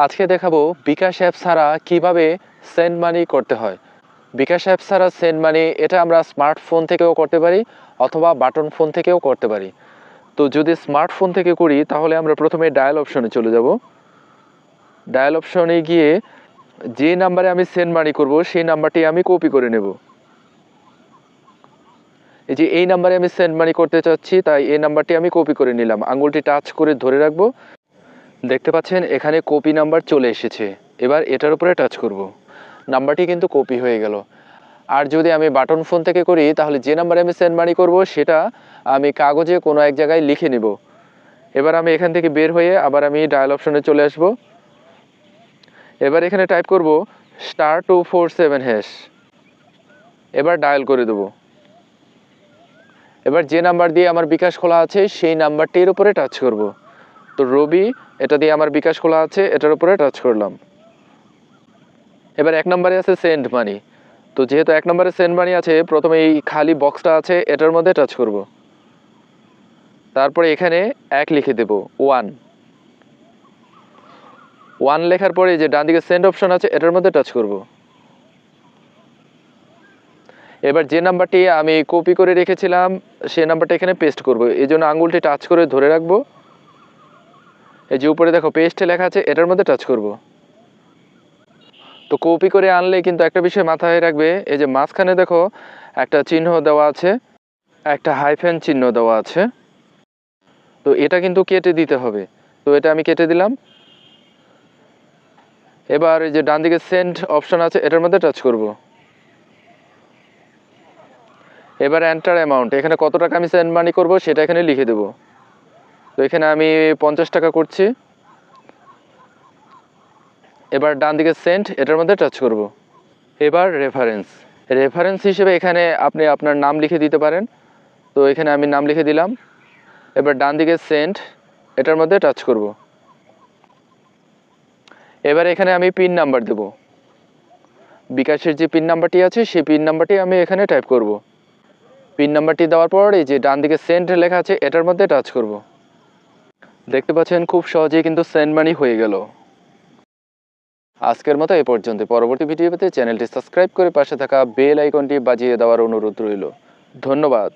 আজকে দেখাবো বিকাশ অ্যাপ ছাড়া কিভাবে সেন্ড মানি করতে হয়। বিকাশ অ্যাপ ছাড়া সেন্ড মানি এটা আমরা স্মার্টফোন থেকেও করতে পারি অথবা বাটন ফোন থেকেও করতে পারি। তো যদি স্মার্টফোন থেকে করি তাহলে আমরা প্রথমে ডায়াল অপশনে চলে যাব। ডায়াল অপশনে গিয়ে যে নাম্বারে আমি সেন্ড মানি করব সেই নাম্বারটি আমি কপি করে নেব। এই যে এই নাম্বারে আমি সেন্ড মানি করতে চাচ্ছি, তাই এই নাম্বারটি আমি কপি করে নিলাম। আঙুলটি টাচ করে ধরে রাখবো। দেখতে পাচ্ছেন এখানে কপি নাম্বার চলে এসেছে। এবার এটার উপরে টাচ করব। নাম্বারটি কিন্তু কপি হয়ে গেল। আর যদি আমি বাটন ফোন থেকে করি তাহলে যে নাম্বারে আমি সেন্ড মানি করব সেটা আমি কাগজে কোনো এক জায়গায় লিখে নিব। এবার আমি এখান থেকে বের হয়ে আবার আমি ডায়াল অপশনে চলে আসব। এবার এখানে টাইপ করব *247#। এবার ডায়াল করে দেব। এবার যে নাম্বার দিয়ে আমার বিকাশ খোলা আছে সেই নাম্বারটির উপরে টাচ করব। তো রবি, এটা দিয়ে আমার বিকাশ খোলা আছে, এটার উপরে টাচ করলাম। এবার এক নম্বরে আছে সেন্ড মানি। তো যেহেতু এক নম্বরে সেন্ড মানি আছে, প্রথমে এই খালি বক্সটা আছে এটার মধ্যে টাচ করব। তারপরে এখানে 1 লিখে দেব, 1 লেখার পরে যে ডান দিকে সেন্ড অপশন আছে এটার মধ্যে টাচ করব। এবার যে নাম্বারটি আমি কপি করে রেখেছিলাম সেই নাম্বারটা এখানে পেস্ট করব। এই জন্য আঙুলটি টাচ করে ধরে রাখবো। এই যে উপরে দেখো পেস্টে লেখা আছে, এটার মধ্যে টাচ করব। তো কপি করে আনলে কিন্তু একটা বিষয় মাথায় রাখবে, এই যে মাঝখানে দেখো একটা চিহ্ন দেওয়া আছে, একটা হাইফেন চিহ্ন দেওয়া আছে। তো এটা কিন্তু কেটে দিতে হবে। তো এটা আমি কেটে দিলাম। এবার এই যে ডান দিকে সেন্ড অপশন আছে এটার মধ্যে টাচ করব। এবার এন্টার অ্যামাউন্ট, এখানে কত টাকা আমি সেন্ড মানি করব সেটা এখানে লিখে দেব। তো এখানে আমি 50 টাকা করছি। এবার ডান দিকে সেন্ড, এটার মধ্যে টাচ করব। এবার রেফারেন্স হিসেবে এখানে আপনি আপনার নাম লিখে দিতে পারেন। তো এখানে আমি নাম লিখে দিলাম। এবার ডান দিকে সেন্ড, এটার মধ্যে টাচ করব। এবার এখানে আমি পিন নাম্বার দেব। বিকাশের যে পিন নাম্বারটি আছে সেই পিন নাম্বারটি আমি এখানে টাইপ করব। পিন নাম্বারটি দেওয়ার পর এই যে ডান দিকে সেন্ড লেখা আছে এটার মধ্যে টাচ করব। দেখতে পাচ্ছেন খুব সহজেই কিন্তু সেন্ড মানি হয়ে গেল। আজকের মতো এই পর্যন্ত। পরবর্তী ভিডিও পেতে চ্যানেলটি সাবস্ক্রাইব করে পাশে থাকা বেল আইকনটি বাজিয়ে দেওয়ার অনুরোধ রইল। ধন্যবাদ।